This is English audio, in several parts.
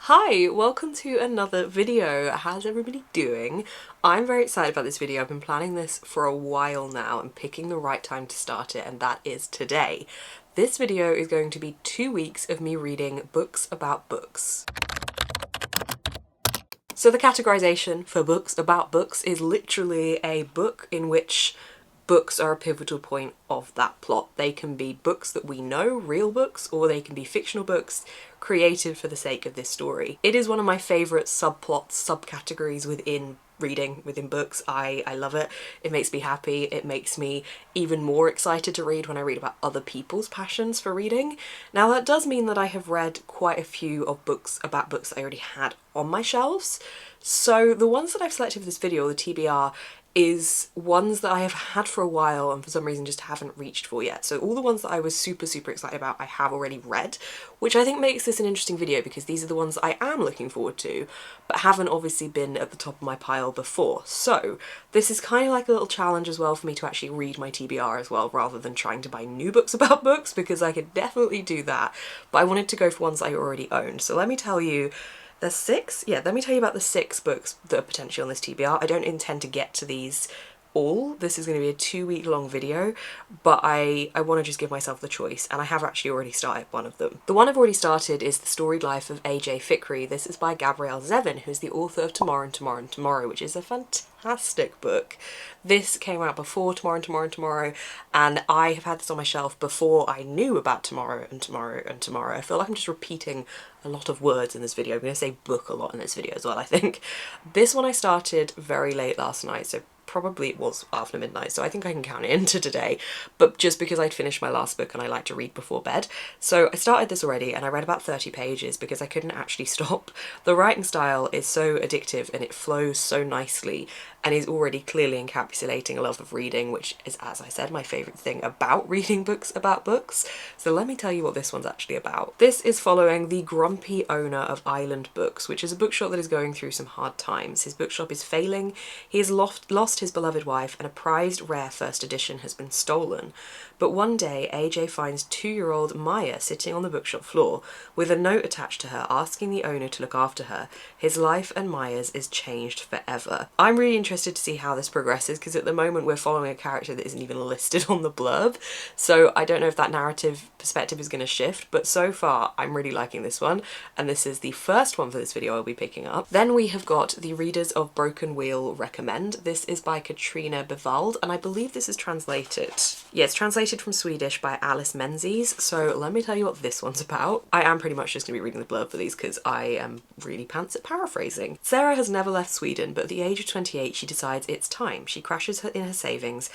Hi, welcome to another video. How's everybody doing? I'm very excited about this video. I've been planning this for a while now and picking the right time to start it, and that is today. This video is going to be 2 weeks of me reading books about books. So the categorization for books about books is literally a book in which books are a pivotal point of that plot. They can be books that we know, real books, or they can be fictional books created for the sake of this story. It is one of my favourite subplots, subcategories within reading, within books. I love it. It makes me happy. It makes me even more excited to read when I read about other people's passions for reading. Now that does mean that I have read quite a few of books about books that I already had on my shelves. So the ones that I've selected for this video, the TBR, is ones that I have had for a while and for some reason just haven't reached for yet. So all the ones that I was super excited about I have already read, which I think makes this an interesting video because these are the ones that I am looking forward to, but haven't obviously been at the top of my pile before. So this is kind of like a little challenge as well for me to actually read my TBR as well, rather than trying to buy new books about books, because I could definitely do that, but I wanted to go for ones I already owned. So let me tell you, there's 6? Yeah, let me tell you about the 6 books that are potentially on this TBR. I don't intend to get to these all. This is going to be a 2-week long video, but I want to just give myself the choice, and I have actually already started one of them. The one I've already started is The Storied Life of A.J. Fikry. This is by Gabrielle Zevin, who's the author of Tomorrow and Tomorrow and Tomorrow, which is a fantastic book. This came out before Tomorrow and Tomorrow and Tomorrow, and I have had this on my shelf before I knew about Tomorrow and Tomorrow and Tomorrow. I feel like I'm just repeating a lot of words in this video. I'm going to say book a lot in this video as well, I think. This one I started very late last night, so probably it was after midnight, so I think I can count it into today, but just because I'd finished my last book and I like to read before bed. So I started this already and I read about 30 pages because I couldn't actually stop. The writing style is so addictive and it flows so nicely and is already clearly encapsulating a love of reading, which is, as I said, my favourite thing about reading books about books. So let me tell you what this one's actually about. This is following the grumpy owner of Island Books, which is a bookshop that is going through some hard times. His bookshop is failing, he has lost his beloved wife, and a prized rare first edition has been stolen. But one day, AJ finds 2-year-old Maya sitting on the bookshop floor with a note attached to her asking the owner to look after her. His life and Maya's is changed forever. I'm really interested to see how this progresses because at the moment we're following a character that isn't even listed on the blurb, so I don't know if that narrative perspective is going to shift, but so far I'm really liking this one, and this is the first one for this video I'll be picking up. Then we have got The Readers of Broken Wheel recommend. This is by Katrina Bevald, and I believe this is translated. Yeah, it's translated from Swedish by Alice Menzies, so let me tell you what this one's about. I am pretty much just going to be reading the blurb for these because I am really pants at paraphrasing. Sarah has never left Sweden, but at the age of 28 she decides it's time. She cashes in her savings,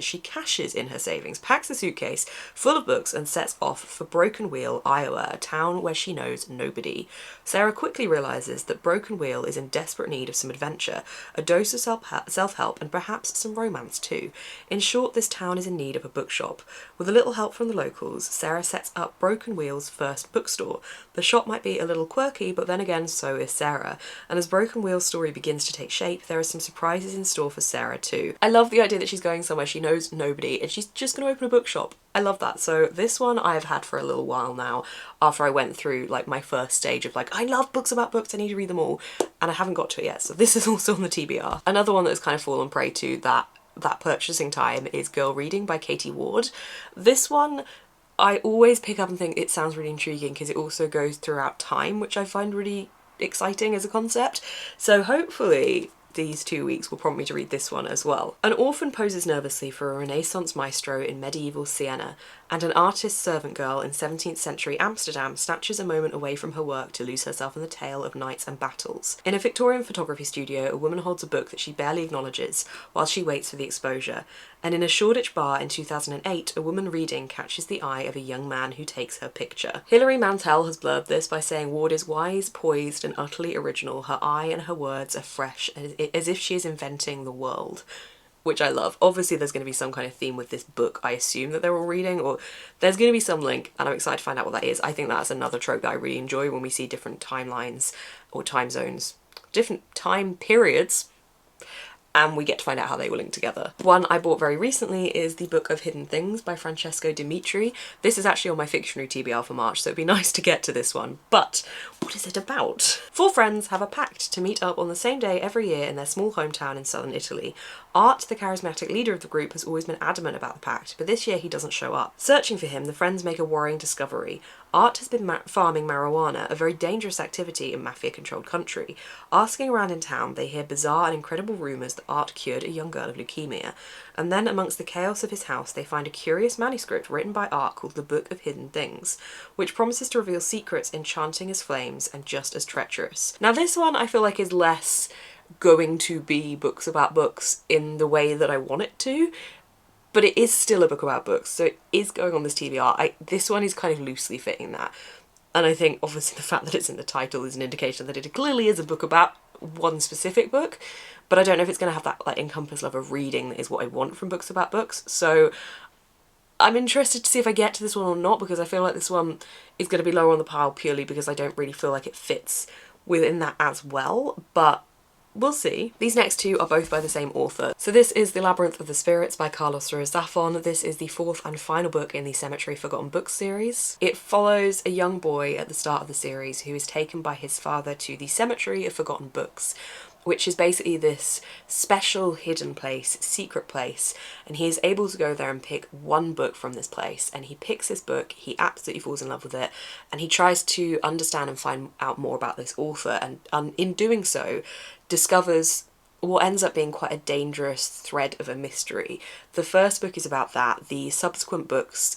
she cashes in her savings, packs a suitcase full of books and sets off for Broken Wheel, Iowa, a town where she knows nobody. Sarah quickly realises that Broken Wheel is in desperate need of some adventure, a dose of self-help and perhaps some romance too. In short, this town is in need of a bookshop. With a little help from the locals, Sarah sets up Broken Wheel's first bookstore. The shop might be a little quirky, but then again so is Sarah, and as Broken Wheel's story begins to take shape, there are some surprises in store for Sarah too. I love the idea that she's going somewhere she knows nobody and she's just going to open a bookshop. I love that. So this one I've had for a little while now, after I went through like my first stage of like, I love books about books, I need to read them all, and I haven't got to it yet, so this is also on the TBR. Another one that's kind of fallen prey to that purchasing time is Girl Reading by Katie Ward. This one I always pick up and think it sounds really intriguing because it also goes throughout time, which I find really exciting as a concept. So hopefully these 2 weeks will prompt me to read this one as well. An orphan poses nervously for a Renaissance maestro in medieval Siena, and an artist servant girl in 17th century Amsterdam snatches a moment away from her work to lose herself in the tale of knights and battles. In a Victorian photography studio, a woman holds a book that she barely acknowledges while she waits for the exposure, and in a Shoreditch bar in 2008, a woman reading catches the eye of a young man who takes her picture. Hilary Mantel has blurbed this by saying Ward is wise, poised and utterly original. Her eye and her words are fresh, as if she is inventing the world, which I love. Obviously there's going to be some kind of theme with this book, I assume, that they're all reading, or there's going to be some link, and I'm excited to find out what that is. I think that's another trope that I really enjoy when we see different timelines or time zones, different time periods and we get to find out how they were linked together. One I bought very recently is the Book of Hidden Things by Francesco Dimitri. This is actually on my fictionary TBR for March, so it'd be nice to get to this one. But what is it about? Four friends have a pact to meet up on the same day every year in their small hometown in southern Italy. Art, the charismatic leader of the group, has always been adamant about the pact, but this year he doesn't show up. Searching for him, the friends make a worrying discovery. Art has been farming marijuana, a very dangerous activity in mafia-controlled country. Asking around in town, they hear bizarre and incredible rumours that Art cured a young girl of leukemia. And then, amongst the chaos of his house, they find a curious manuscript written by Art called the Book of Hidden Things, which promises to reveal secrets enchanting as flames and just as treacherous. Now this one I feel like is less going to be books about books in the way that I want it to, but it is still a book about books, so it is going on this TBR. This one is kind of loosely fitting that. And I think obviously the fact that it's in the title is an indication that it clearly is a book about one specific book, but I don't know if it's going to have that like encompass love of reading that is what I want from books about books. So I'm interested to see if I get to this one or not, because I feel like this one is going to be lower on the pile purely because I don't really feel like it fits within that as well, but we'll see. These next two are both by the same author. So this is The Labyrinth of the Spirits by Carlos Ruiz Zafón. This is the fourth and final book in the Cemetery Forgotten Books series. It follows a young boy at the start of the series who is taken by his father to the Cemetery of Forgotten Books, which is basically this special hidden place, secret place, and he is able to go there and pick one book from this place, and he picks this book, he absolutely falls in love with it, and he tries to understand and find out more about this author, and in doing so discovers what ends up being quite a dangerous thread of a mystery. The first book is about that. The subsequent books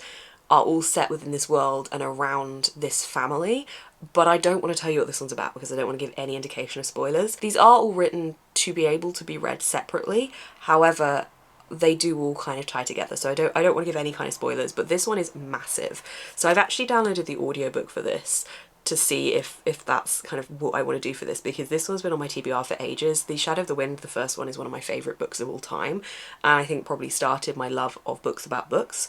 are all set within this world and around this family, but I don't want to tell you what this one's about because I don't want to give any indication of spoilers. These are all written to be able to be read separately, however they do all kind of tie together, so I don't want to give any kind of spoilers, but this one is massive. So I've actually downloaded the audiobook for this to see if that's kind of what I want to do for this, because this one's been on my TBR for ages. The Shadow of the Wind, the first one, is one of my favourite books of all time, and I think probably started my love of books about books.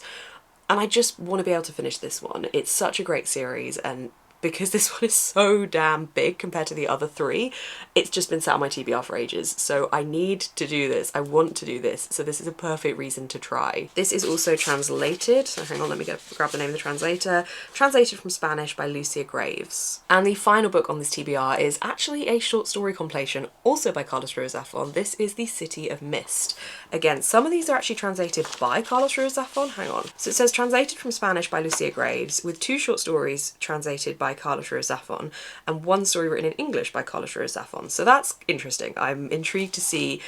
And I just want to be able to finish this one. It's such a great series, and because this one is so damn big compared to the other three, it's just been sat on my TBR for ages. So I need to do this. I want to do this. So this is a perfect reason to try. This is also translated. So hang on, let me grab the name of the translator. Translated from Spanish by Lucia Graves. And the final book on this TBR is actually a short story compilation, also by Carlos Ruiz Zafón. This is The City of Mist. Again, some of these are actually translated by Carlos Ruiz Zafón. Hang on. So it says translated from Spanish by Lucia Graves, with 2 short stories translated by Carlos Ruiz Zafón and 1 story written in English by Carlos Ruiz Zafón. So that's interesting. I'm intrigued to see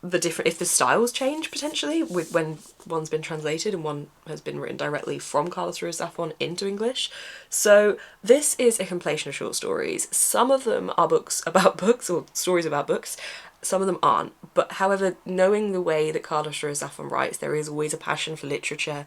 if the styles change potentially with when one's been translated and one has been written directly from Carlos Ruiz Zafón into English. So this is a compilation of short stories. Some of them are books about books or stories about books. Some of them aren't, but however, knowing the way that Carlos Ruiz Zafón writes, there is always a passion for literature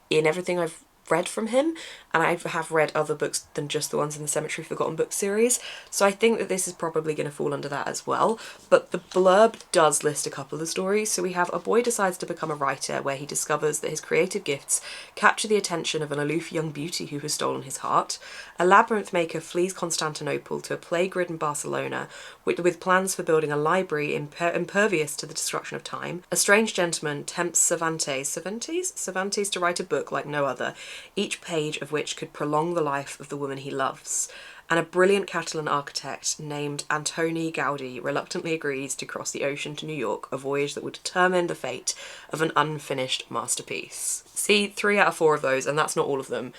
in everything I've read from him, and I have read other books than just the ones in the Cemetery Forgotten Books series, so I think that this is probably going to fall under that as well. But the blurb does list a couple of the stories. So we have a boy decides to become a writer, where he discovers that his creative gifts capture the attention of an aloof young beauty who has stolen his heart. A labyrinth maker flees Constantinople to a plague-ridden Barcelona with plans for building a library impervious to the destruction of time. A strange gentleman tempts Cervantes to write a book like no other, each page of which could prolong the life of the woman he loves. And a brilliant Catalan architect named Antoni Gaudí reluctantly agrees to cross the ocean to New York, a voyage that will determine the fate of an unfinished masterpiece. See, 3 out of 4 of those, and that's not all of them,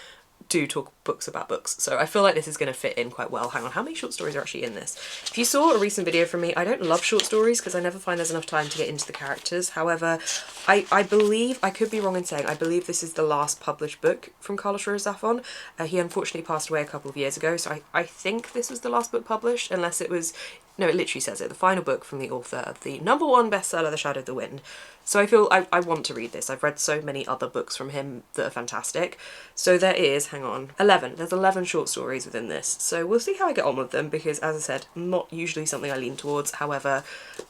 do talk books about books, so I feel like this is going to fit in quite well. Hang on, how many short stories are actually in this? If you saw a recent video from me, I don't love short stories because I never find there's enough time to get into the characters. However, I believe, I could be wrong in saying, I believe this is the last published book from Carlos Ruiz Zafón. He unfortunately passed away a couple of years ago, so I think this was the last book published, unless it was, no, it literally says it, the final book from the author of the #1 bestseller, The Shadow of the Wind. So I feel I want to read this. I've read so many other books from him that are fantastic. So there is, hang on, 11. There's 11 short stories within this. So we'll see how I get on with them because, as I said, not usually something I lean towards. However,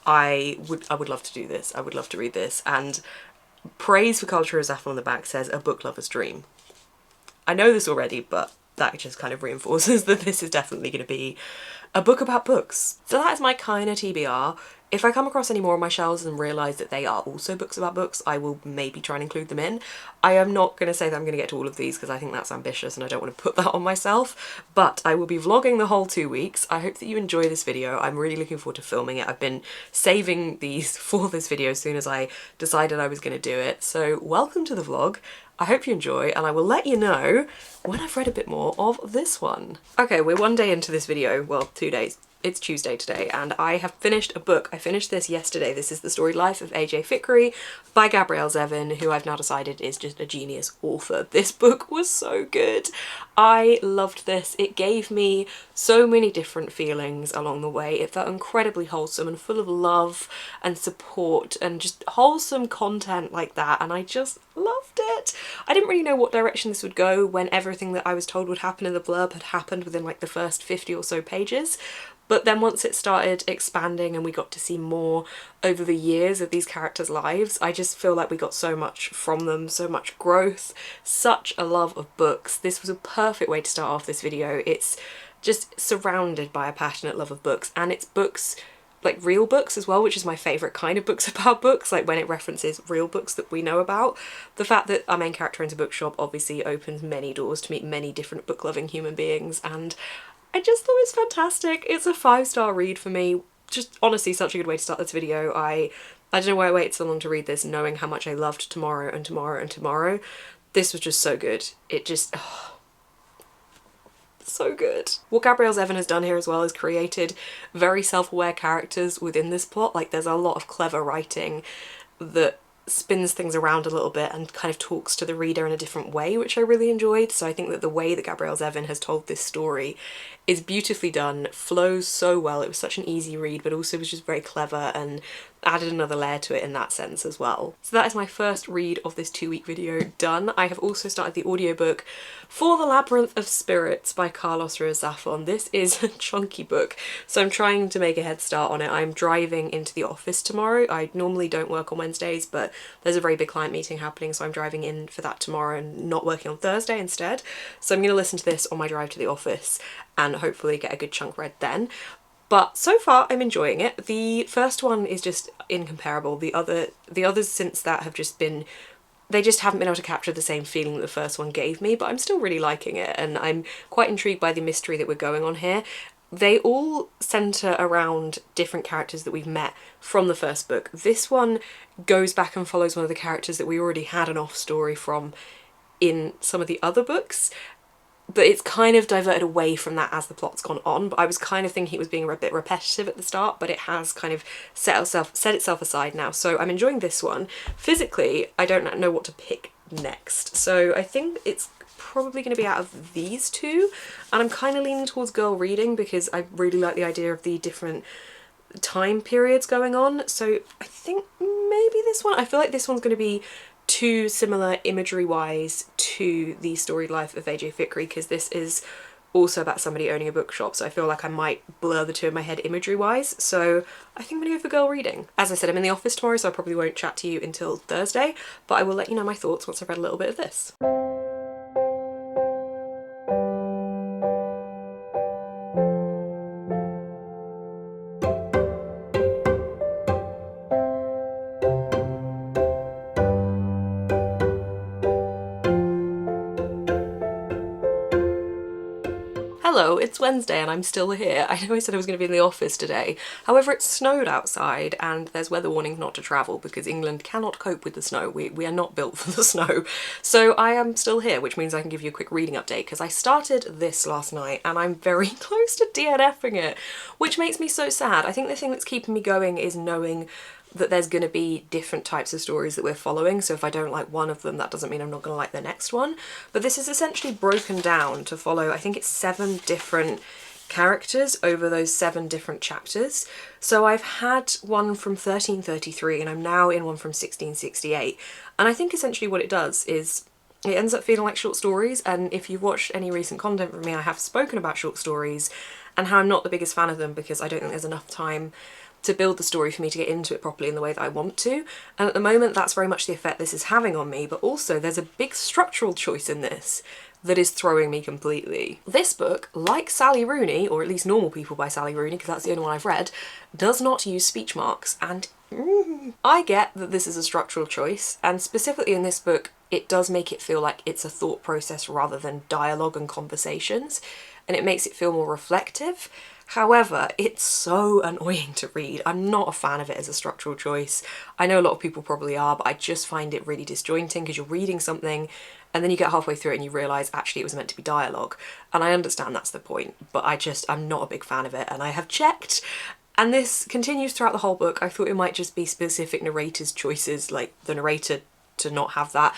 I would love to do this. I would love to read this. And praise for Carlos Ruiz Zafón on the back says, a book lover's dream. I know this already, but that just kind of reinforces that this is definitely going to be a book about books. So that is my kind of TBR. If I come across any more on my shelves and realise that they are also books about books, I will maybe try and include them in. I am not going to say that I'm going to get to all of these because I think that's ambitious and I don't want to put that on myself, but I will be vlogging the whole 2 weeks. I hope that you enjoy this video. I'm really looking forward to filming it. I've been saving these for this video as soon as I decided I was going to do it. So welcome to the vlog. I hope you enjoy, and I will let you know when I've read a bit more of this one. Okay, we're 1 day into this video, well, 2 days. It's Tuesday today, and I have finished a book. I finished this yesterday. This is The Storied Life of A.J. Fikry by Gabrielle Zevin, who I've now decided is just a genius author. This book was so good. I loved this. It gave me so many different feelings along the way. It felt incredibly wholesome and full of love and support and just wholesome content like that, and I just loved it. I didn't really know what direction this would go when everything that I was told would happen in the blurb had happened within like the first 50 or so pages. But then once it started expanding and we got to see more over the years of these characters' lives, I just feel like we got so much from them, so much growth, such a love of books. This was a perfect way to start off this video. It's just surrounded by a passionate love of books, and it's books, like real books as well, which is my favourite kind of books about books, like when it references real books that we know about. The fact that our main character owns a bookshop obviously opens many doors to meet many different book-loving human beings, and I just thought it was fantastic. It's a 5-star read for me. Just honestly such a good way to start this video. I don't know why I waited so long to read this, knowing how much I loved Tomorrow and Tomorrow and Tomorrow. This was just so good. It just, oh, so good. What Gabrielle Zevin has done here as well is created very self-aware characters within this plot. Like, there's a lot of clever writing that spins things around a little bit and kind of talks to the reader in a different way, which I really enjoyed. So I think that the way that Gabrielle Zevin has told this story is beautifully done, flows so well. It was such an easy read, but also was just very clever and added another layer to it in that sense as well. So that is my first read of this 2-week video done. I have also started the audiobook for The Labyrinth of Spirits by Carlos Ruiz Zafón. This is a chunky book, so I'm trying to make a head start on it. I'm driving into the office tomorrow. I normally don't work on Wednesdays, but there's a very big client meeting happening, so I'm driving in for that tomorrow and not working on Thursday instead. So I'm going to listen to this on my drive to the office and hopefully get a good chunk read then. But so far I'm enjoying it. The first one is just incomparable. The others since that have just been, they just haven't been able to capture the same feeling that the first one gave me, but I'm still really liking it, and I'm quite intrigued by the mystery that we're going on here. They all centre around different characters that we've met from the first book. This one goes back and follows one of the characters that we already had an off story from in some of the other books, but it's kind of diverted away from that as the plot's gone on. But I was kind of thinking it was being a bit repetitive at the start, but it has kind of set itself aside now. So I'm enjoying this one. Physically, I don't know what to pick next. So I think it's probably going to be out of these two. And I'm kind of leaning towards girl reading because I really like the idea of the different time periods going on. So I think maybe this one. I feel like this one's going to be too similar imagery-wise to The Storied Life of A.J. Fikry, because this is also about somebody owning a bookshop, so I feel like I might blur the two in my head imagery-wise, so I think I'm gonna go for girl reading. As I said, I'm in the office tomorrow, so I probably won't chat to you until Thursday, but I will let you know my thoughts once I've read a little bit of this. Hello, it's Wednesday and I'm still here. I know I said I was going to be in the office today. However, it snowed outside and there's weather warnings not to travel because England cannot cope with the snow. We are not built for the snow. So I am still here, which means I can give you a quick reading update because I started this last night and I'm very close to DNFing it, which makes me so sad. I think the thing that's keeping me going is knowing that there's going to be different types of stories that we're following, so if I don't like one of them, that doesn't mean I'm not going to like the next one. But this is essentially broken down to follow, I think it's 7 different characters over those 7 different chapters. So I've had one from 1333 and I'm now in one from 1668, and I think essentially what it does is it ends up feeling like short stories. And if you've watched any recent content from me, I have spoken about short stories and how I'm not the biggest fan of them because I don't think there's enough time to build the story for me to get into it properly in the way that I want to. And at the moment that's very much the effect this is having on me, but also there's a big structural choice in this that is throwing me completely. This book, like Sally Rooney, or at least Normal People by Sally Rooney, because that's the only one I've read, does not use speech marks, and I get that this is a structural choice, and specifically in this book, it does make it feel like it's a thought process rather than dialogue and conversations, and it makes it feel more reflective. However, it's so annoying to read. I'm not a fan of it as a structural choice. I know a lot of people probably are, but I just find it really disjointing because you're reading something and then you get halfway through it and you realise actually it was meant to be dialogue. And I understand that's the point, but I'm not a big fan of it, and I have checked. And this continues throughout the whole book. I thought it might just be specific narrators' choices, like the narrator to not have that,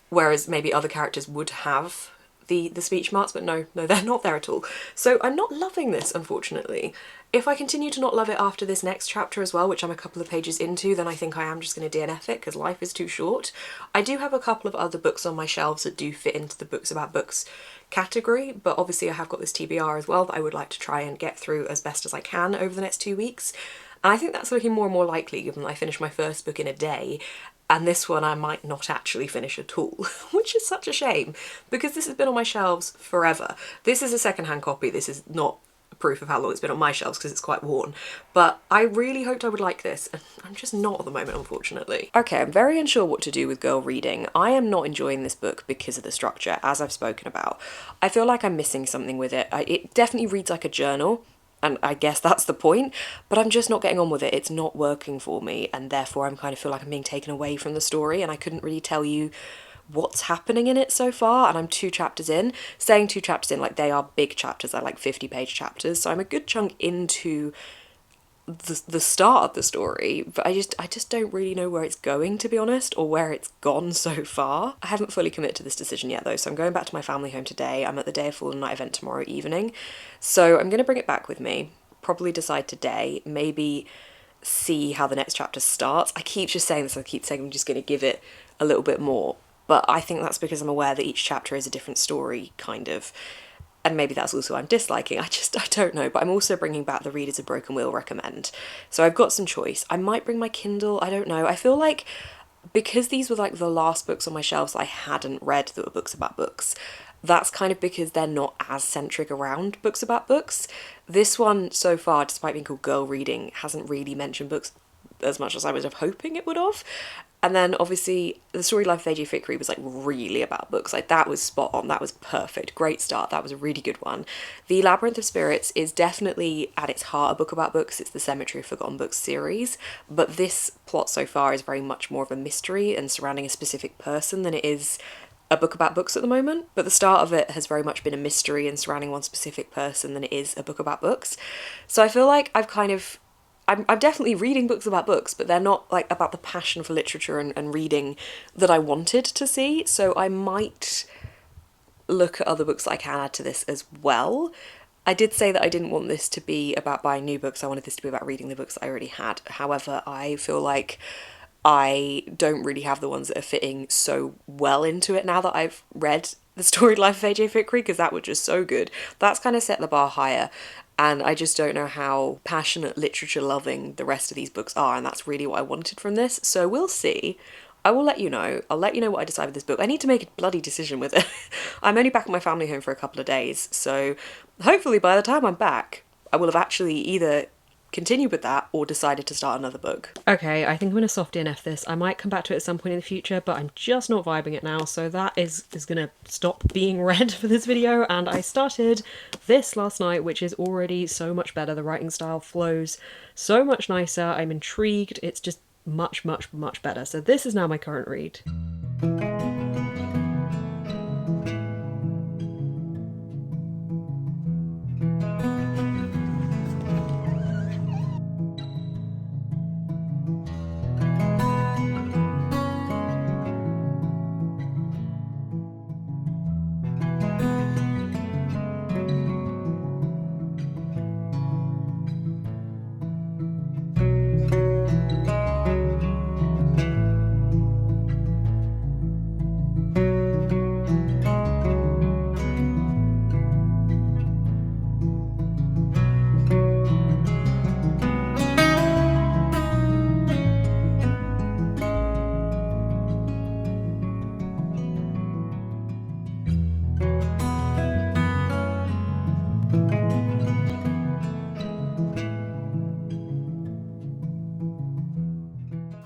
whereas maybe other characters would have the speech marks, but no, they're not there at all. So I'm not loving this, unfortunately. If I continue to not love it after this next chapter as well, which I'm a couple of pages into, then I think I am just going to DNF it because life is too short. I do have a couple of other books on my shelves that do fit into the books about books category, but obviously I have got this TBR as well that I would like to try and get through as best as I can over the next 2 weeks. And I think that's looking more and more likely given that I finished my first book in a day, and this one I might not actually finish at all, which is such a shame because this has been on my shelves forever. This is a secondhand copy, this is not proof of how long it's been on my shelves because it's quite worn, but I really hoped I would like this, and I'm just not at the moment, unfortunately. Okay, I'm very unsure what to do with girl reading. I am not enjoying this book because of the structure, as I've spoken about. I feel like I'm missing something with it. It definitely reads like a journal, and I guess that's the point, but I'm just not getting on with it. It's not working for me, and therefore I'm kind of feel like I'm being taken away from the story, and I couldn't really tell you what's happening in it so far, and I'm 2 chapters in. Saying 2 chapters in, like, they are big chapters, they're like 50-page chapters, so I'm a good chunk into the start of the story, but I just don't really know where it's going, to be honest, or where it's gone so far. I haven't fully committed to this decision yet though, so I'm going back to my family home today. I'm at the Day of Fallen Night event tomorrow evening, so I'm going to bring it back with me, probably decide today, maybe see how the next chapter starts. I keep just saying this, I keep saying I'm just going to give it a little bit more, but I think that's because I'm aware that each chapter is a different story, kind of. And maybe that's also what I'm disliking, I don't know, but I'm also bringing back the Readers of Broken Wheel recommend. So I've got some choice. I might bring my Kindle, I don't know. I feel like because these were like the last books on my shelves I hadn't read that were books about books, that's kind of because they're not as centric around books about books. This one so far, despite being called girl reading, hasn't really mentioned books as much as I was hoping it would have. And then obviously the Story Life of AJ Fikri was like really about books, like that was spot on, that was perfect, great start, that was a really good one. The Labyrinth of Spirits is definitely at its heart a book about books, it's the Cemetery of Forgotten Books series, but this plot so far is very much more of a mystery and surrounding a specific person than it is a book about books at the moment. But the start of it has very much been a mystery and surrounding one specific person than it is a book about books. So I feel like I'm definitely reading books about books, but they're not like about the passion for literature and reading that I wanted to see, so I might look at other books that I can add to this as well. I did say that I didn't want this to be about buying new books, I wanted this to be about reading the books that I already had. However, I feel like I don't really have the ones that are fitting so well into it now that I've read The Storied Life of AJ Fikri, because that was just so good. That's kind of set the bar higher. And I just don't know how passionate literature loving the rest of these books are, and that's really what I wanted from this. So we'll see. I will let you know. I'll let you know what I decide with this book. I need to make a bloody decision with it. I'm only back at my family home for a couple of days, so hopefully by the time I'm back, I will have actually either continued with that or decided to start another book. Okay, I think I'm going to soft DNF this. I might come back to it at some point in the future, but I'm just not vibing it now, so that is going to stop being read for this video. And I started this last night, which is already so much better. The writing style flows so much nicer. I'm intrigued. It's just much, much, much better. So this is now my current read.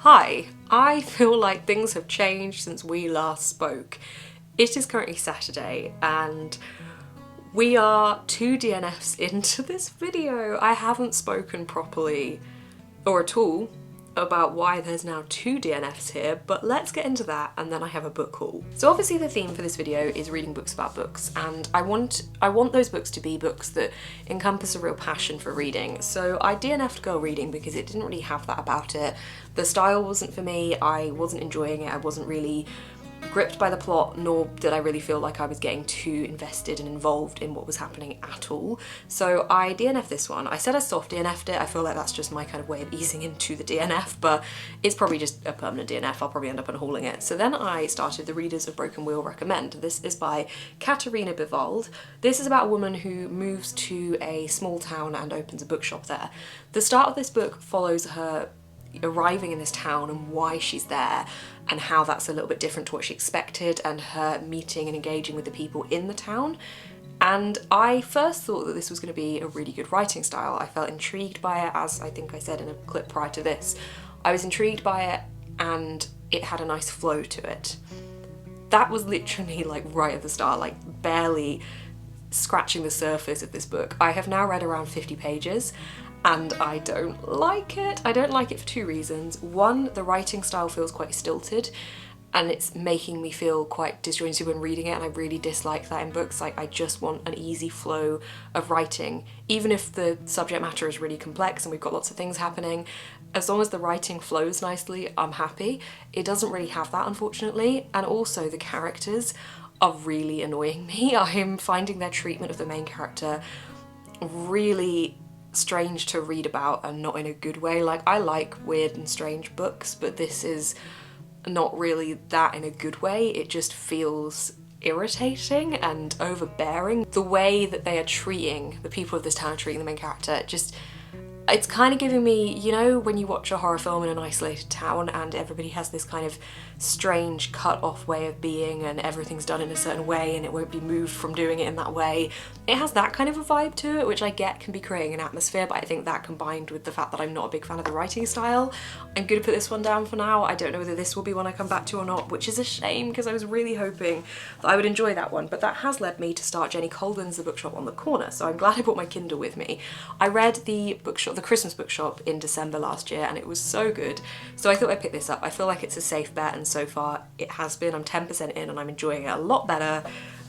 Hi, I feel like things have changed since we last spoke. It is currently Saturday and we are 2 DNFs into this video. I haven't spoken properly or at all about why there's now 2 DNFs here, but let's get into that and then I have a book haul. So obviously the theme for this video is reading books about books, and I want those books to be books that encompass a real passion for reading. So I DNF'd Girl Reading because it didn't really have that about it. The style wasn't for me, I wasn't enjoying it, I wasn't really gripped by the plot, nor did I really feel like I was getting too invested and involved in what was happening at all. So I DNF'd this one. I said I soft DNF'd it, I feel like that's just my kind of way of easing into the DNF, but it's probably just a permanent DNF, I'll probably end up unhauling it. So then I started The Readers of Broken Wheel recommend. This is by Katarina Bivald. This is about a woman who moves to a small town and opens a bookshop there. The start of this book follows her arriving in this town and why she's there and how that's a little bit different to what she expected, and her meeting and engaging with the people in the town. And I first thought that this was going to be a really good writing style. I felt intrigued by it, as I think I said in a clip prior to this. I was intrigued by it and it had a nice flow to it. That was literally like right at the start, like barely scratching the surface of this book. I have now read around 50 pages and I don't like it. I don't like it for 2 reasons. One, the writing style feels quite stilted and it's making me feel quite disjointed when reading it, and I really dislike that in books. Like, I just want an easy flow of writing. Even if the subject matter is really complex and we've got lots of things happening, as long as the writing flows nicely, I'm happy. It doesn't really have that, unfortunately, and also the characters are really annoying me. I am finding their treatment of the main character really strange to read about, and not in a good way. Like, I like weird and strange books, but this is not really that in a good way. It just feels irritating and overbearing. The way that they are treating, the people of this town are treating the main character, it's kind of giving me, you know, when you watch a horror film in an isolated town and everybody has this kind of strange cut off way of being and everything's done in a certain way and it won't be moved from doing it in that way. It has that kind of a vibe to it, which I get can be creating an atmosphere, but I think that combined with the fact that I'm not a big fan of the writing style, I'm gonna put this one down for now. I don't know whether this will be one I come back to or not, which is a shame because I was really hoping that I would enjoy that one, but that has led me to start Jenny Colden's The Bookshop on the Corner, so I'm glad I brought my Kindle with me. I read the Christmas bookshop in December last year and it was so good, so I thought I'd pick this up. I feel like it's a safe bet, and so far it has been. I'm 10% in and I'm enjoying it a lot better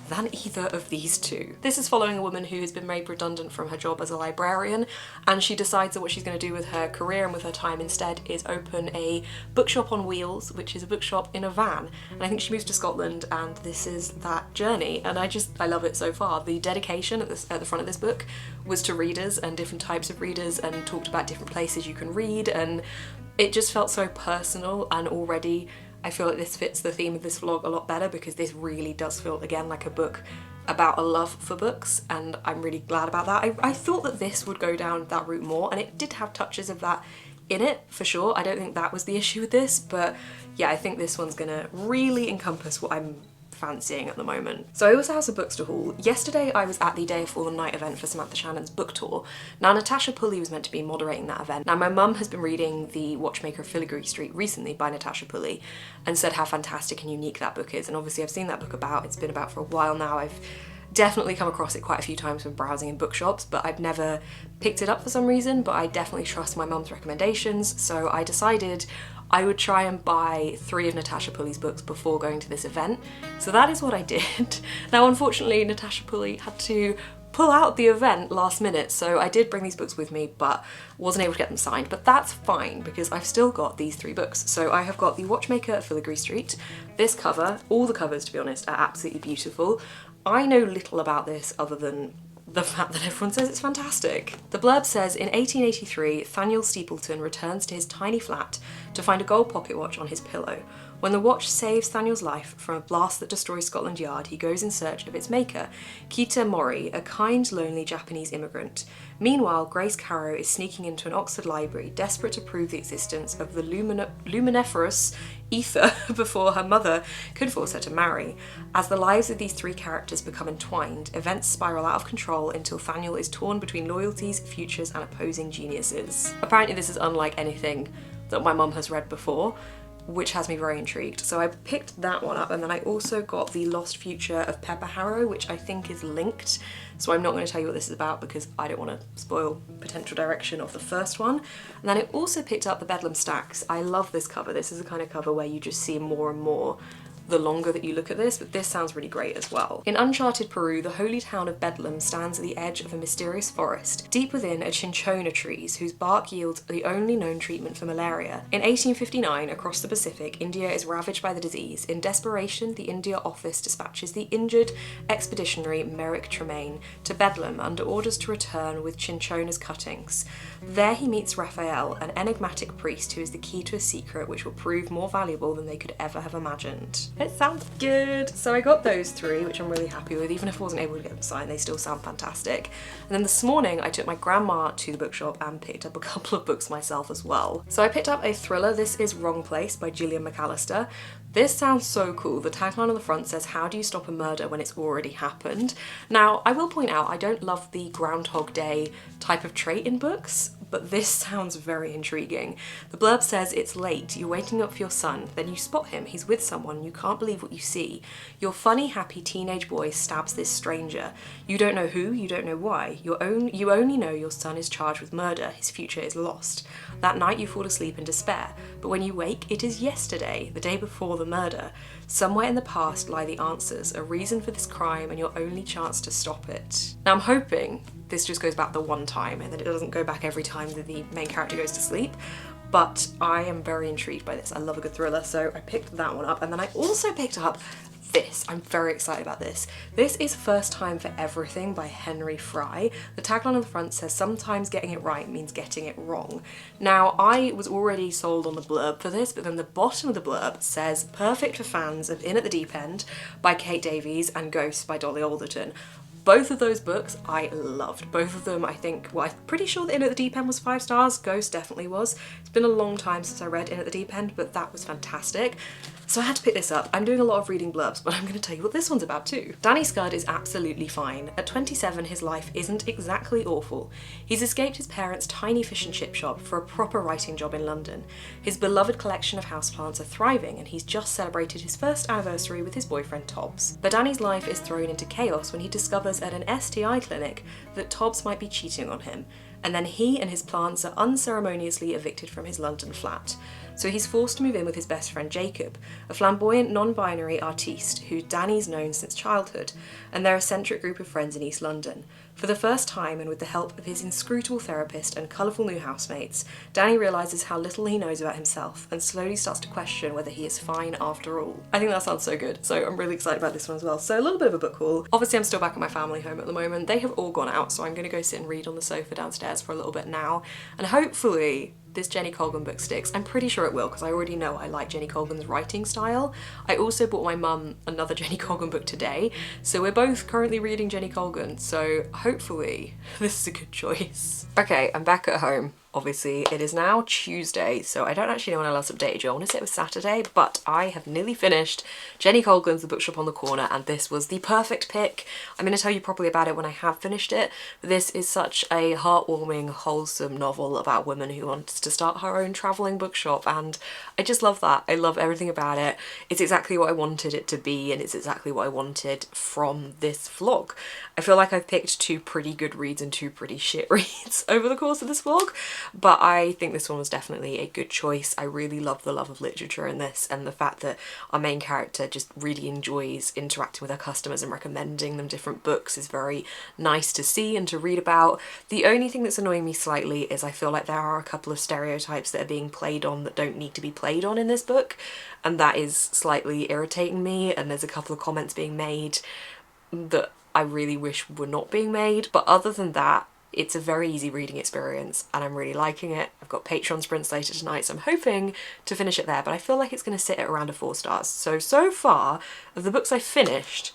than either of these two. This is following a woman who has been made redundant from her job as a librarian, and she decides that what she's going to do with her career and with her time instead is open a bookshop on wheels, which is a bookshop in a van. And I think she moves to Scotland and this is that journey, and I love it so far. The dedication at the front of this book was to readers and different types of readers, and talked about different places you can read, and it just felt so personal. And already I feel like this fits the theme of this vlog a lot better because this really does feel, again, like a book about a love for books, and I'm really glad about that. I thought that this would go down that route more, and it did have touches of that in it, for sure. I don't think that was the issue with this, but yeah, I think this one's gonna really encompass what I'm fancying at the moment. So I also have some books to haul. Yesterday I was at the Day of Fallen Night event for Samantha Shannon's book tour. Now, Natasha Pulley was meant to be moderating that event. Now, my mum has been reading The Watchmaker of Filigree Street recently by Natasha Pulley and said how fantastic and unique that book is, and obviously I've seen that book about. It's been about for a while now. I've definitely come across it quite a few times when browsing in bookshops, but I've never picked it up for some reason, but I definitely trust my mum's recommendations, so I decided I would try and buy 3 of Natasha Pulley's books before going to this event. So that is what I did. Now, unfortunately, Natasha Pulley had to pull out the event last minute, so I did bring these books with me but wasn't able to get them signed, but that's fine because I've still got these 3 books. So I have got The Watchmaker of Filigree Street. This cover, all the covers to be honest, are absolutely beautiful. I know little about this other than the fact that everyone says it's fantastic. The blurb says, in 1883, Thaniel Steepleton returns to his tiny flat to find a gold pocket watch on his pillow. When the watch saves Thaniel's life from a blast that destroys Scotland Yard, he goes in search of its maker, Kita Mori, a kind, lonely Japanese immigrant. Meanwhile, Grace Carrow is sneaking into an Oxford library, desperate to prove the existence of the luminiferous ether before her mother could force her to marry. As the lives of these 3 characters become entwined, events spiral out of control until Thaniel is torn between loyalties, futures, and opposing geniuses. Apparently this is unlike anything that my mum has read before, which has me very intrigued. So I picked that one up, and then I also got The Lost Future of Pepper Harrow, which I think is linked. So I'm not going to tell you what this is about because I don't want to spoil potential direction of the first one. And then I also picked up the Bedlam Stacks. I love this cover. This is the kind of cover where you just see more and more the longer that you look at this, but this sounds really great as well. In uncharted Peru, the holy town of Bedlam stands at the edge of a mysterious forest. Deep within are cinchona trees, whose bark yields the only known treatment for malaria. In 1859, across the Pacific, India is ravaged by the disease. In desperation, the India office dispatches the injured expeditionary Merrick Tremaine to Bedlam under orders to return with cinchona's cuttings. There he meets Raphael, an enigmatic priest who is the key to a secret which will prove more valuable than they could ever have imagined. It sounds good. So I got those three, which I'm really happy with. Even if I wasn't able to get them signed, they still sound fantastic. And then this morning I took my grandma to the bookshop and picked up a couple of books myself as well. So I picked up a thriller. This is Wrong Place by Gillian McAllister. This sounds so cool. The tagline on the front says, "How do you stop a murder when it's already happened?" Now, I will point out, I don't love the Groundhog Day type of trait in books, but this sounds very intriguing. The blurb says, "It's late, you're waiting up for your son, then you spot him, he's with someone, you can't believe what you see. Your funny, happy teenage boy stabs this stranger. You don't know who, you don't know why. You only know your son is charged with murder, his future is lost. That night you fall asleep in despair, but when you wake, it is yesterday, the day before the murder. Somewhere in the past lie the answers, a reason for this crime and your only chance to stop it." Now I'm hoping this just goes back the one time and that it doesn't go back every time that the main character goes to sleep, but I am very intrigued by this. I love a good thriller, so I picked that one up, and then I also picked up this. I'm very excited about this. This is First Time for Everything by Henry Fry. The tagline on the front says, "Sometimes getting it right means getting it wrong." Now, I was already sold on the blurb for this, but then the bottom of the blurb says, "Perfect for fans of In at the Deep End" by Kate Davies and Ghost by Dolly Alderton. Both of those books I loved. Both of them, I think, well, I'm pretty sure that In at the Deep End was 5 stars. Ghost definitely was. It's been a long time since I read In at the Deep End, but that was fantastic. So I had to pick this up. I'm doing a lot of reading blurbs, but I'm going to tell you what this one's about too. Danny SCRIBD is absolutely fine. At 27, his life isn't exactly awful. He's escaped his parents' tiny fish and chip shop for a proper writing job in London. His beloved collection of houseplants are thriving, and he's just celebrated his first anniversary with his boyfriend Tobbs. But Danny's life is thrown into chaos when he discovers at an STI clinic that Tobbs might be cheating on him, and then he and his plants are unceremoniously evicted from his London flat. So he's forced to move in with his best friend Jacob, a flamboyant non-binary artiste who Danny's known since childhood, and their eccentric group of friends in East London. For the first time, and with the help of his inscrutable therapist and colourful new housemates, Danny realises how little he knows about himself and slowly starts to question whether he is fine after all. I think that sounds so good, so I'm really excited about this one as well. So a little bit of a book haul. Obviously I'm still back at my family home at the moment. They have all gone out, so I'm going to go sit and read on the sofa downstairs for a little bit now, and hopefully this Jenny Colgan book sticks. I'm pretty sure it will, because I already know I like Jenny Colgan's writing style. I also bought my mum another Jenny Colgan book today, so we're both currently reading Jenny Colgan, so hopefully this is a good choice. Okay, I'm back at home. Obviously, it is now Tuesday, so I don't actually know when I last updated you. I want to say it was Saturday, but I have nearly finished Jenny Colgan's The Bookshop on the Corner, and this was the perfect pick. I'm going to tell you properly about it when I have finished it, but this is such a heartwarming, wholesome novel about a woman who wants to start her own travelling bookshop, and I just love that. I love everything about it. It's exactly what I wanted it to be, and it's exactly what I wanted from this vlog. I feel like I've picked 2 pretty good reads and 2 pretty shit reads over the course of this vlog, but I think this one was definitely a good choice. I really love the love of literature in this, and the fact that our main character just really enjoys interacting with her customers and recommending them different books is very nice to see and to read about. The only thing that's annoying me slightly is I feel like there are a couple of stereotypes that are being played on that don't need to be played on in this book, and that is slightly irritating me, and there's a couple of comments being made that I really wish were not being made, but other than that, it's a very easy reading experience and I'm really liking it. I've got Patreon sprints later tonight, so I'm hoping to finish it there, but I feel like it's going to sit at around a 4 stars. So far, of the books I finished,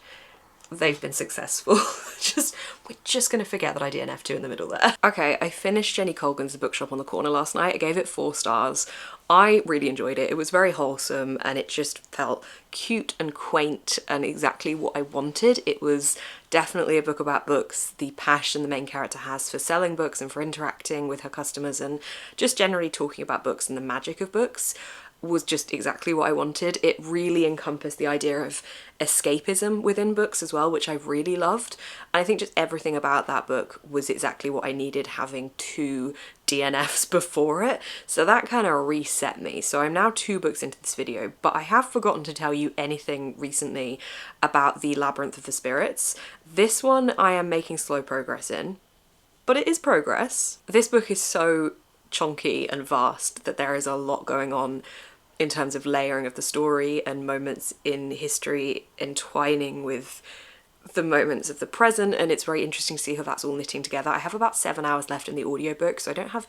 they've been successful. We're just gonna forget that I DNF'd 2 in the middle there. Okay, I finished Jenny Colgan's The Bookshop on the Corner last night. I gave it 4 stars. I really enjoyed it. It was very wholesome and it just felt cute and quaint and exactly what I wanted. It was definitely a book about books. The passion the main character has for selling books and for interacting with her customers and just generally talking about books and the magic of books was just exactly what I wanted. It really encompassed the idea of escapism within books as well, which I really loved. And I think just everything about that book was exactly what I needed, having 2 DNFs before it. So that kind of reset me. So I'm now 2 books into this video, but I have forgotten to tell you anything recently about the Labyrinth of the Spirits. This one I am making slow progress in, but it is progress. This book is so chunky and vast that there is a lot going on in terms of layering of the story and moments in history entwining with the moments of the present, and it's very interesting to see how that's all knitting together. I have about 7 hours left in the audiobook, so I don't have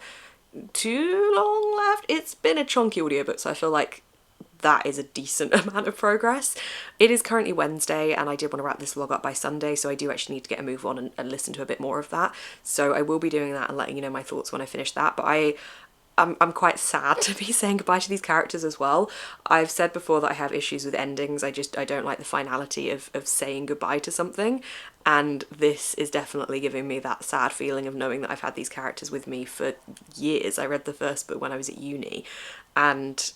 too long left. It's been a chunky audiobook, so I feel like that is a decent amount of progress. It is currently Wednesday and I did want to wrap this vlog up by Sunday, so I do actually need to get a move on and listen to a bit more of that. So I will be doing that and letting you know my thoughts when I finish that. But I'm quite sad to be saying goodbye to these characters as well. I've said before that I have issues with endings. I don't like the finality of saying goodbye to something, and this is definitely giving me that sad feeling of knowing that I've had these characters with me for years. I read the first book when I was at uni, and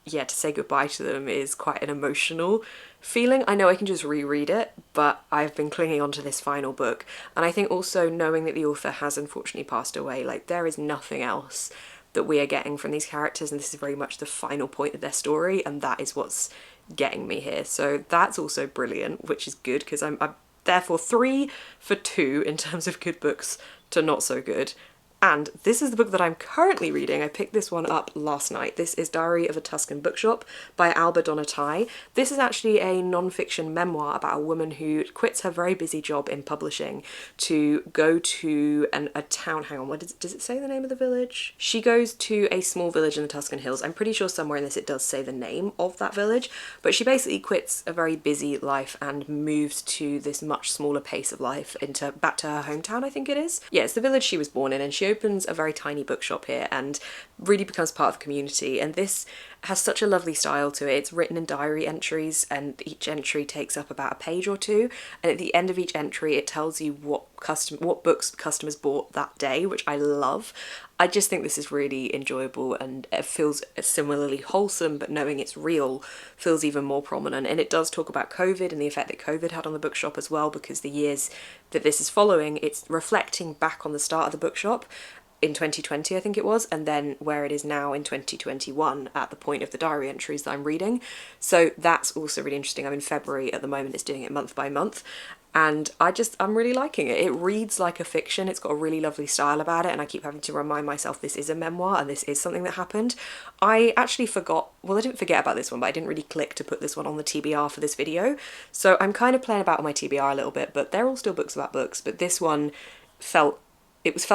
yeah, to say goodbye to them is quite an emotional feeling. I know I can just reread it, but I've been clinging on to this final book, and I think also knowing that the author has unfortunately passed away, like there is nothing else that we are getting from these characters, and this is very much the final point of their story, and that is what's getting me here. So that's also brilliant, which is good, because I'm therefore 3 for 2 in terms of good books to not so good. And this is the book that I'm currently reading. I picked this one up last night. This is Diary of a Tuscan Bookshop by Alba Donatai. This is actually a non-fiction memoir about a woman who quits her very busy job in publishing to go to a town. Hang on, what does it say the name of the village? She goes to a small village in the Tuscan Hills. I'm pretty sure somewhere in this it does say the name of that village, but she basically quits a very busy life and moves to this much smaller pace of life back to her hometown, I think it is. Yeah, it's the village she was born in, and she opens a very tiny bookshop here and really becomes part of the community. And this has such a lovely style to it. It's written in diary entries, and each entry takes up about a page or 2, and at the end of each entry it tells you what books customers bought that day, which I love. I just think this is really enjoyable, and it feels similarly wholesome, but knowing it's real feels even more prominent. And it does talk about COVID and the effect that COVID had on the bookshop as well, because the years that this is following, it's reflecting back on the start of the bookshop in 2020, I think it was, and then where it is now in 2021 at the point of the diary entries that I'm reading. So that's also really interesting. I'm in February at the moment, it's doing it month by month, and I'm really liking it. It reads like a fiction, it's got a really lovely style about it, and I keep having to remind myself this is a memoir and this is something that happened. I actually forgot, well I didn't forget about this one, but I didn't really click to put this one on the TBR for this video, so I'm kind of playing about on my TBR a little bit, but they're all still books about books, but this one felt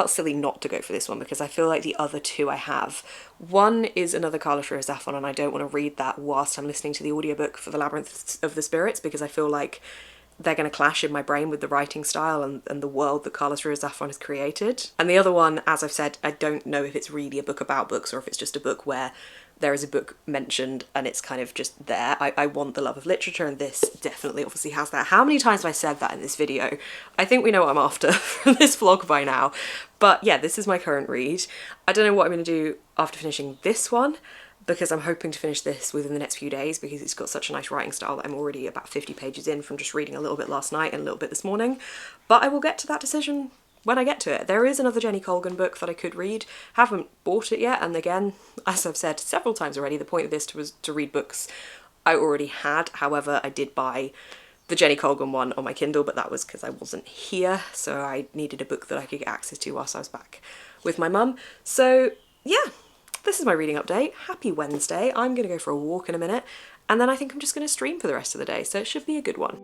silly not to go for this one, because I feel like the other 2 I have. One is another Carlos Ruiz Zafón, and I don't want to read that whilst I'm listening to the audiobook for The Labyrinth of the Spirits, because I feel like they're going to clash in my brain with the writing style and the world that Carlos Ruiz Zafón has created. And the other one, as I've said, I don't know if it's really a book about books or if it's just a book where there is a book mentioned and it's kind of just there. I want the love of literature, and this definitely obviously has that. How many times have I said that in this video? I think we know what I'm after from this vlog by now. But yeah, this is my current read. I don't know what I'm going to do after finishing this one, because I'm hoping to finish this within the next few days, because it's got such a nice writing style that I'm already about 50 pages in from just reading a little bit last night and a little bit this morning. But I will get to that decision when I get to it. There is another Jenny Colgan book that I could read. Haven't bought it yet, and again, as I've said several times already, the point of this was to read books I already had. However, I did buy the Jenny Colgan one on my Kindle, but that was because I wasn't here, so I needed a book that I could get access to whilst I was back with my mum. So yeah, this is my reading update. Happy Wednesday. I'm gonna go for a walk in a minute, and then I think I'm just gonna stream for the rest of the day, so it should be a good one.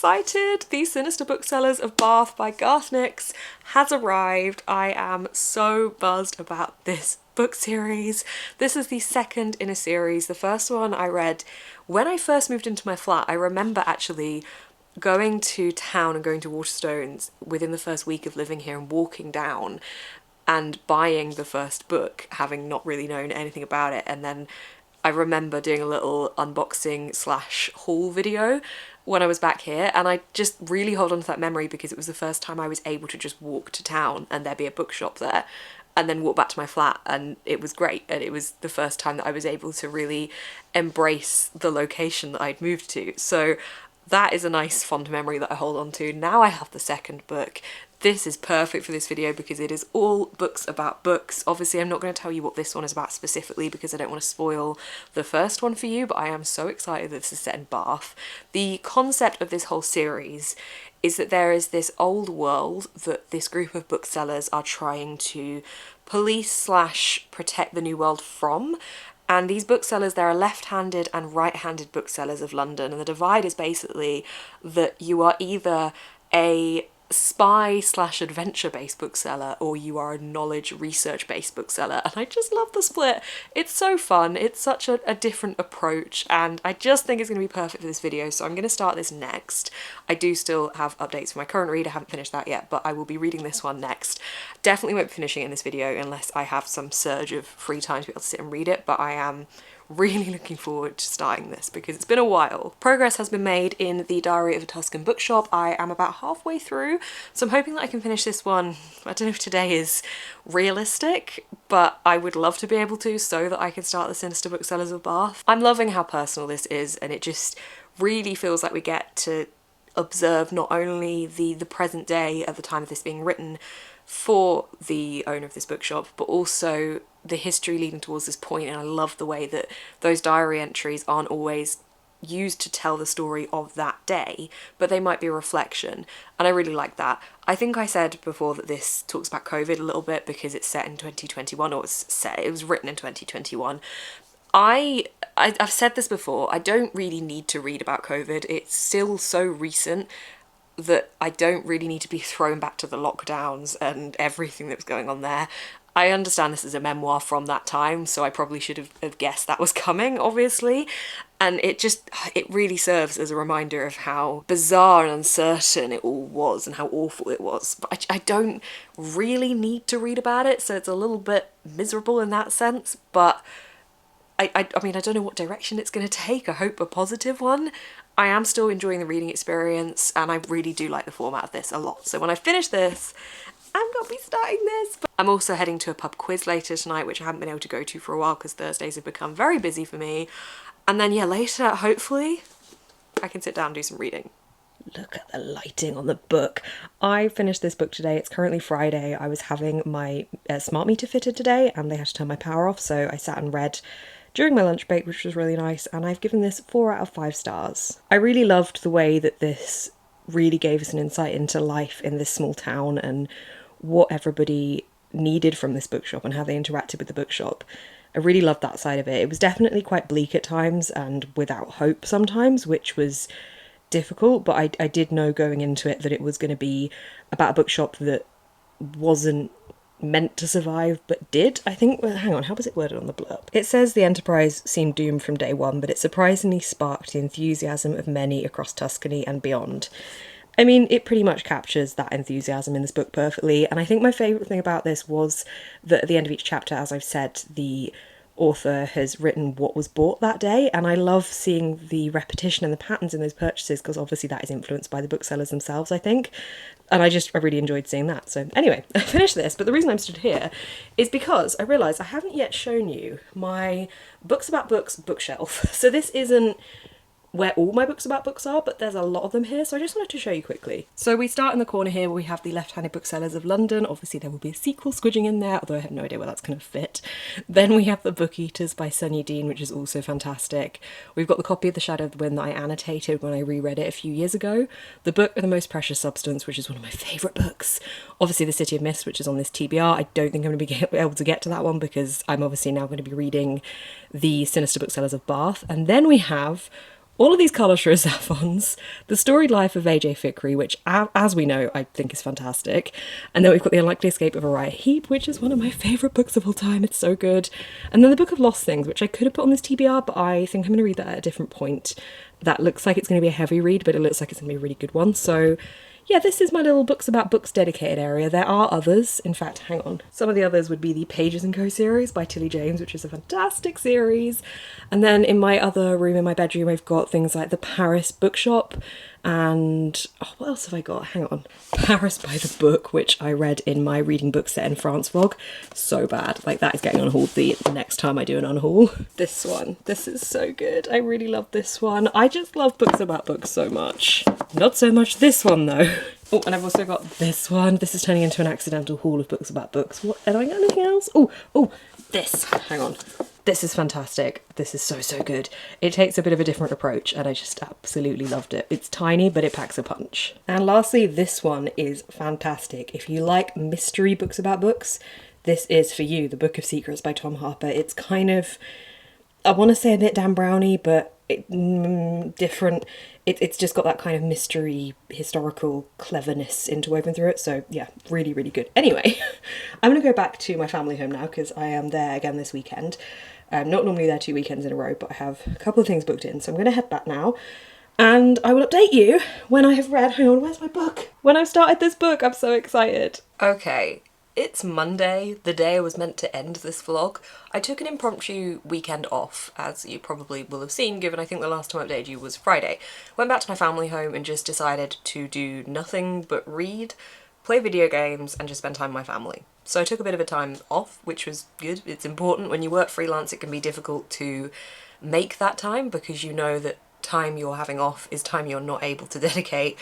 excited! The Sinister Booksellers of Bath by Garthnix has arrived. I am so buzzed about this book series. This is the second in a series. The first one I read when I first moved into my flat. I remember actually going to town and going to Waterstones within the first week of living here and walking down and buying the first book, having not really known anything about it. And then I remember doing a little unboxing / haul video when I was back here, and I just really hold on to that memory because it was the first time I was able to just walk to town and there be a bookshop there and then walk back to my flat, and it was great. And it was the first time that I was able to really embrace the location that I'd moved to. So that is a nice fond memory that I hold on to. Now I have the second book. This is perfect for this video because it is all books about books. Obviously, I'm not going to tell you what this one is about specifically because I don't want to spoil the first one for you, but I am so excited that this is set in Bath. The concept of this whole series is that there is this old world that this group of booksellers are trying to police / protect the new world from. And these booksellers, there are left-handed and right-handed booksellers of London, and the divide is basically that you are either a spy / adventure-based bookseller or you are a knowledge research-based bookseller, and I just love the split. It's so fun, it's such a different approach, and I just think it's going to be perfect for this video, so I'm going to start this next. I do still have updates for my current read, I haven't finished that yet, but I will be reading this one next. Definitely won't be finishing it in this video unless I have some surge of free time to be able to sit and read it, but I am really looking forward to starting this because it's been a while. Progress has been made in the Diary of a Tuscan Bookshop. I am about halfway through, so I'm hoping that I can finish this one. I don't know if today is realistic, but I would love to be able to so that I can start the Sinister Booksellers of Bath. I'm loving how personal this is, and it just really feels like we get to observe not only the present day at the time of this being written for the owner of this bookshop, but also the history leading towards this point. And I love the way that those diary entries aren't always used to tell the story of that day, but they might be a reflection, and I really like that. I think I said before that this talks about COVID a little bit because it's set in 2021, or it was written in 2021. I've said this before, I don't really need to read about COVID. It's still so recent that I don't really need to be thrown back to the lockdowns and everything that was going on there. I understand this is a memoir from that time, so I probably should have guessed that was coming, obviously. And it really serves as a reminder of how bizarre and uncertain it all was and how awful it was. But I don't really need to read about it, so it's a little bit miserable in that sense. But I mean, I don't know what direction it's going to take. I hope a positive one. I am still enjoying the reading experience, and I really do like the format of this a lot. So when I finish this, I'm going to be starting this. But I'm also heading to a pub quiz later tonight, which I haven't been able to go to for a while because Thursdays have become very busy for me. And then, yeah, later, hopefully, I can sit down and do some reading. Look at the lighting on the book. I finished this book today. It's currently Friday. I was having my smart meter fitted today and they had to turn my power off, so I sat and read during my lunch break, which was really nice, and I've given this 4 out of 5 stars. I really loved the way that this really gave us an insight into life in this small town and what everybody needed from this bookshop and how they interacted with the bookshop. I really loved that side of it. It was definitely quite bleak at times and without hope sometimes, which was difficult, but I did know going into it that it was going to be about a bookshop that wasn't meant to survive but did. I think, well, hang on, how was it worded on the blurb? It says the enterprise seemed doomed from day one, but it surprisingly sparked the enthusiasm of many across Tuscany and beyond. I mean, it pretty much captures that enthusiasm in this book perfectly, and I think my favourite thing about this was that at the end of each chapter, as I've said, the author has written what was bought that day, and I love seeing the repetition and the patterns in those purchases because obviously that is influenced by the booksellers themselves, I think, and I really enjoyed seeing that. So anyway, I finished this, but the reason I'm stood here is because I realised I haven't yet shown you my Books About Books bookshelf. So this isn't where all my books about books are, but there's a lot of them here, so I just wanted to show you quickly. So we start in the corner here where we have the Left-Handed Booksellers of London. Obviously there will be a sequel squidging in there, although I have no idea where that's going to fit. Then we have the Book Eaters by Sonia Dean, which is also fantastic. We've got the copy of The Shadow of the Wind that I annotated when I reread it a few years ago. The Book of the Most Precious Substance, which is one of my favourite books. Obviously The City of Mist, which is on this TBR. I don't think I'm going to be able to get to that one because I'm obviously now going to be reading the Sinister Booksellers of Bath. And then we have All of these colours are Sappons, The Storied Life of AJ Fikry, which, as we know, I think is fantastic. And then we've got The Unlikely Escape of Uriah Heep, which is one of my favourite books of all time. It's so good. And then The Book of Lost Things, which I could have put on this TBR, but I think I'm going to read that at a different point. That looks like it's going to be a heavy read, but it looks like it's going to be a really good one. So yeah, this is my little books about books dedicated area. There are others. In fact, hang on. Some of the others would be the Pages & Co series by Tilly James, which is a fantastic series. And then in my other room in my bedroom, I've got things like the Paris Bookshop and, oh, what else have I got? Hang on. Paris by the Book, which I read in my Reading Books Set in France vlog. So bad. Like, that is getting unhauled the next time I do an unhaul. This one. This is so good. I really love this one. I just love books about books so much. Not so much this one, though. Oh, and I've also got this one. This is turning into an accidental haul of books about books. What? Have I got anything else? Oh, this. Hang on. This is fantastic. This is so, so good. It takes a bit of a different approach and I just absolutely loved it. It's tiny, but it packs a punch. And lastly, this one is fantastic. If you like mystery books about books, this is for you. The Book of Secrets by Tom Harper. It's kind of, I want to say a bit Dan Brownie, but different. It's just got that kind of mystery, historical cleverness interwoven through it. So yeah, really, really good. Anyway, I'm going to go back to my family home now because I am there again this weekend. I'm not normally there 2 weekends in a row, but I have a couple of things booked in. So I'm going to head back now and I will update you when I have read, hang on, where's my book? When I've started this book, I'm so excited. Okay. It's Monday, the day I was meant to end this vlog. I took an impromptu weekend off, as you probably will have seen, given I think the last time I updated you was Friday. Went back to my family home and just decided to do nothing but read, play video games, and just spend time with my family. So I took a bit of a time off, which was good. It's important. When you work freelance, it can be difficult to make that time because you know that time you're having off is time you're not able to dedicate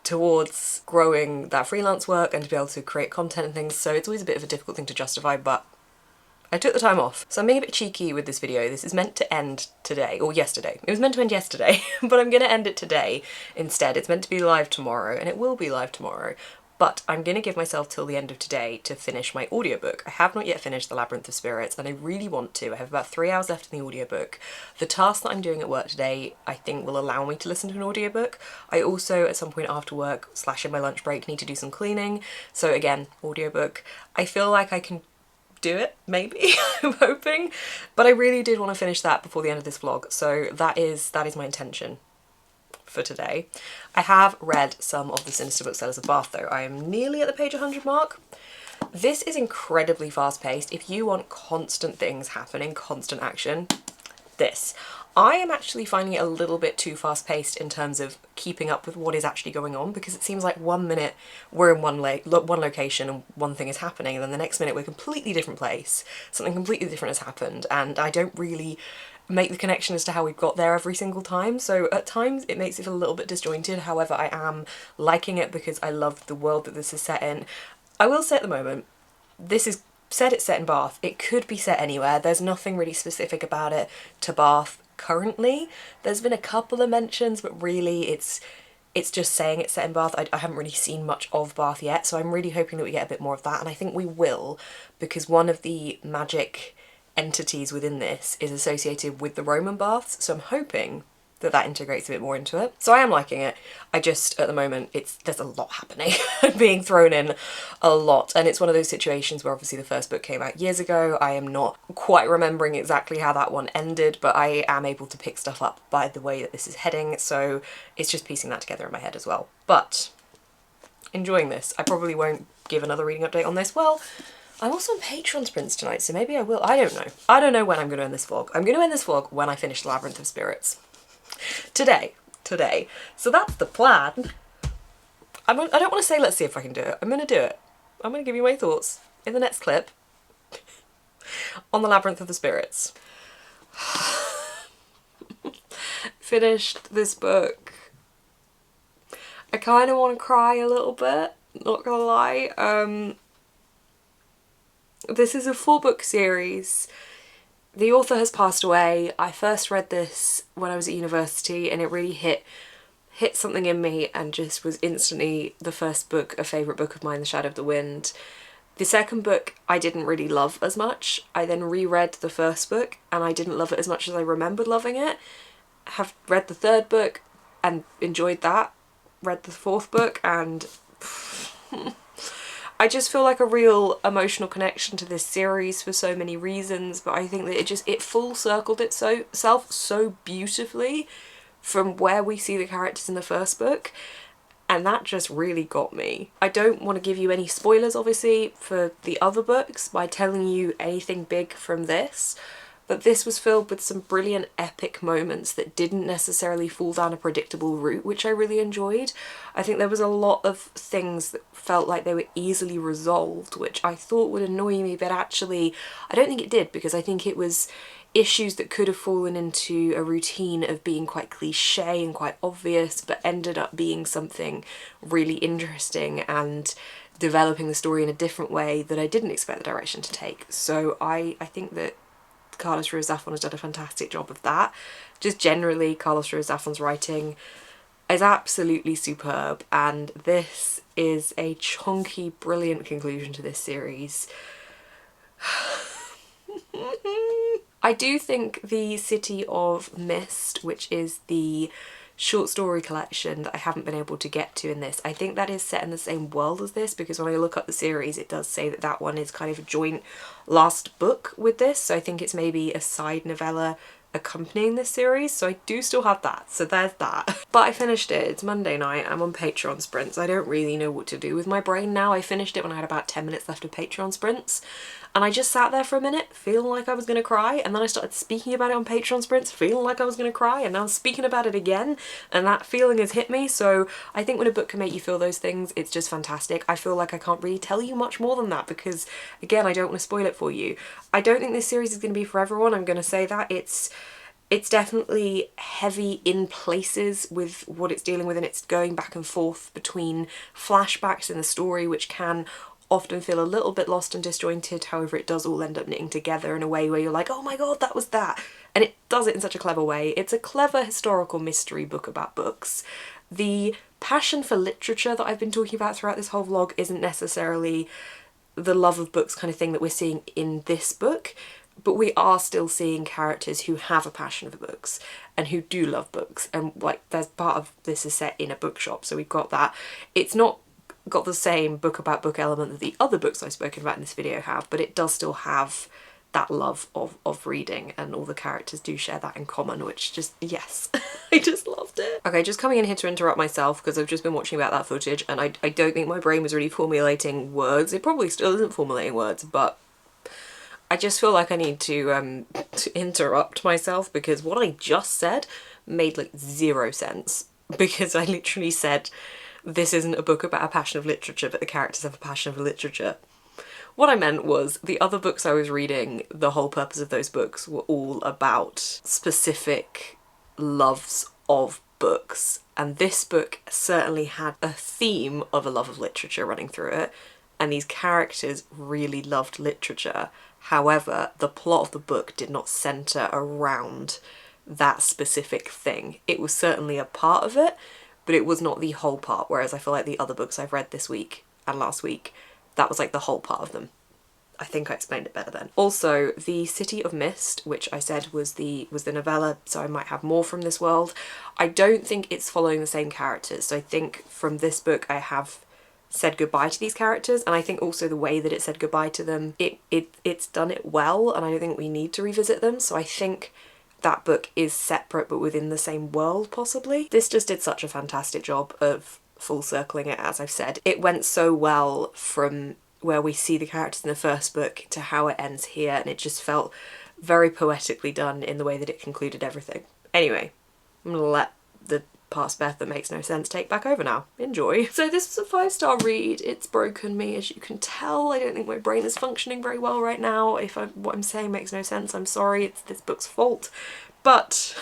towards growing that freelance work and to be able to create content and things, so it's always a bit of a difficult thing to justify, but I took the time off. So I'm being a bit cheeky with this video. This is meant to end today, or yesterday. It was meant to end yesterday, but I'm gonna end it today instead. It's meant to be live tomorrow, and it will be live tomorrow, but I'm gonna give myself till the end of today to finish my audiobook. I have not yet finished The Labyrinth of Spirits, and I really want to. I have about 3 hours left in the audiobook. The task that I'm doing at work today, I think, will allow me to listen to an audiobook. I also, at some point after work / in my lunch break, need to do some cleaning. So again, audiobook. I feel like I can do it, maybe, I'm hoping. But I really did want to finish that before the end of this vlog, so that is my intention for today. I have read some of the Sinister Booksellers of Bath though. I am nearly at the page 100 mark. This is incredibly fast paced. If you want constant things happening, constant action, this. I am actually finding it a little bit too fast paced in terms of keeping up with what is actually going on, because it seems like 1 minute we're in one location and one thing is happening, and then the next minute we're a completely different place. Something completely different has happened, and I don't really make the connection as to how we've got there every single time, so at times it makes it feel a little bit disjointed. However, I am liking it because I love the world that this is set in. I will say at the moment, this is said it's set in Bath. It could be set anywhere. There's nothing really specific about it to Bath currently. There's been a couple of mentions, but really it's just saying it's set in Bath. I haven't really seen much of Bath yet, so I'm really hoping that we get a bit more of that, and I think we will, because one of the magic entities within this is associated with the Roman baths, so I'm hoping that that integrates a bit more into it. So I am liking it. I just, at the moment, there's a lot happening, being thrown in a lot, and it's one of those situations where obviously the first book came out years ago. I am not quite remembering exactly how that one ended, but I am able to pick stuff up by the way that this is heading, so it's just piecing that together in my head as well. But enjoying this. I probably won't give another reading update on this. Well, I'm also on Patreon sprints tonight, so maybe I will. I don't know. I don't know when I'm going to end this vlog. I'm going to end this vlog when I finish The Labyrinth of Spirits. Today. So that's the plan. I don't want to say let's see if I can do it. I'm going to do it. I'm going to give you my thoughts in the next clip on The Labyrinth of the Spirits. Finished this book. I kind of want to cry a little bit, not gonna lie. This is a 4-book series. The author has passed away. I first read this when I was at university, and it really hit something in me and just was instantly the first book, a favourite book of mine, The Shadow of the Wind. The second book I didn't really love as much. I then reread the first book and I didn't love it as much as I remembered loving it. have read the third book and enjoyed that, read the fourth book, and I just feel like a real emotional connection to this series for so many reasons, but I think that it full circled itself so beautifully from where we see the characters in the first book, and that just really got me. I don't want to give you any spoilers, obviously, for the other books by telling you anything big from this, but this was filled with some brilliant epic moments that didn't necessarily fall down a predictable route, which I really enjoyed. I think there was a lot of things that felt like they were easily resolved, which I thought would annoy me, but actually I don't think it did, because I think it was issues that could have fallen into a routine of being quite cliche and quite obvious, but ended up being something really interesting and developing the story in a different way that I didn't expect the direction to take. So I think that Carlos Ruiz Zafón has done a fantastic job of that. Just generally, Carlos Ruiz Zafón's writing is absolutely superb, and this is a chunky, brilliant conclusion to this series. I do think the City of Mist, which is the short story collection that I haven't been able to get to in this, I think that is set in the same world as this, because when I look up the series it does say that that one is kind of a joint last book with this, so I think it's maybe a side novella accompanying this series, so I do still have that, so there's that. But I finished it, it's Monday night, I'm on Patreon sprints, I don't really know what to do with my brain now. I finished it when I had about 10 minutes left of Patreon sprints, and I just sat there for a minute feeling like I was gonna cry, and then I started speaking about it on Patreon sprints feeling like I was gonna cry, and now I'm speaking about it again and that feeling has hit me. So I think when a book can make you feel those things, it's just fantastic. I feel like I can't really tell you much more than that because, again, I don't want to spoil it for you. I don't think this series is going to be for everyone, I'm going to say that. It's definitely heavy in places with what it's dealing with, and it's going back and forth between flashbacks in the story, which can often feel a little bit lost and disjointed. However, it does all end up knitting together in a way where you're like, oh my god, that was that. And it does it in such a clever way. It's a clever historical mystery book about books. The passion for literature that I've been talking about throughout this whole vlog isn't necessarily the love of books kind of thing that we're seeing in this book, but we are still seeing characters who have a passion for books and who do love books. And like, there's part of this is set in a bookshop, so we've got that. It's not got the same book about book element that the other books I've spoken about in this video have, but it does still have that love of reading, and all the characters do share that in common, which just, yes, I just loved it. Okay, just coming in here to interrupt myself because I've just been watching about that footage and I don't think my brain was really formulating words. It probably still isn't formulating words, but I just feel like I need to interrupt myself because what I just said made like zero sense, because I literally said this isn't a book about a passion of literature, but the characters have a passion for literature. What I meant was the other books I was reading, the whole purpose of those books were all about specific loves of books, and this book certainly had a theme of a love of literature running through it, and these characters really loved literature. However, the plot of the book did not centre around that specific thing. It was certainly a part of it, but it was not the whole part, whereas I feel like the other books I've read this week and last week, that was like the whole part of them. I think I explained it better then. Also, the City of Mist, which I said was the novella, so I might have more from this world. I don't think it's following the same characters, so I think from this book I have said goodbye to these characters, and I think also the way that it said goodbye to them, it's done it well, and I don't think we need to revisit them, so I think that book is separate but within the same world, possibly. This just did such a fantastic job of full circling it, as I've said. It went so well from where we see the characters in the first book to how it ends here, and it just felt very poetically done in the way that it concluded everything. Anyway, I'm gonna let the part spare that makes no sense take back over now. Enjoy. So this was a 5-star read. It's broken me, as you can tell. I don't think my brain is functioning very well right now. If what I'm saying makes no sense, I'm sorry, it's this book's fault. But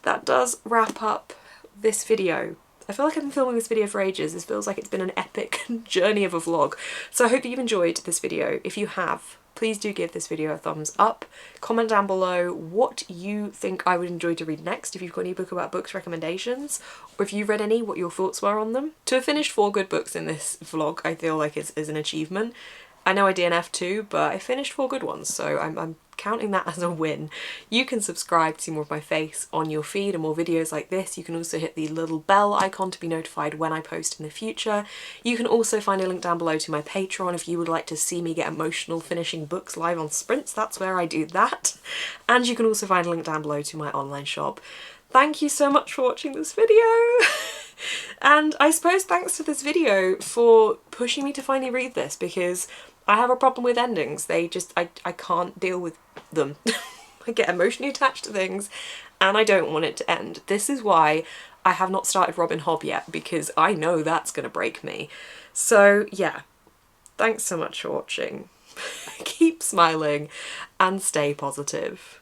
that does wrap up this video. I feel like I've been filming this video for ages. This feels like it's been an epic journey of a vlog. So I hope that you've enjoyed this video. If you have, please do give this video a thumbs up. Comment down below what you think I would enjoy to read next, if you've got any book about books recommendations, or if you've read any, what your thoughts were on them. To have finished 4 good books in this vlog, I feel like is an achievement. I know I DNF'd 2, but I finished 4 good ones, so I'm counting that as a win. You can subscribe to see more of my face on your feed and more videos like this. You can also hit the little bell icon to be notified when I post in the future. You can also find a link down below to my Patreon if you would like to see me get emotional finishing books live on sprints. That's where I do that. And you can also find a link down below to my online shop. Thank you so much for watching this video. And I suppose thanks to this video for pushing me to finally read this, because I have a problem with endings. They just, I can't deal with them. I get emotionally attached to things and I don't want it to end. This is why I have not started Robin Hobb yet, because I know that's gonna break me. So yeah, thanks so much for watching. Keep smiling and stay positive.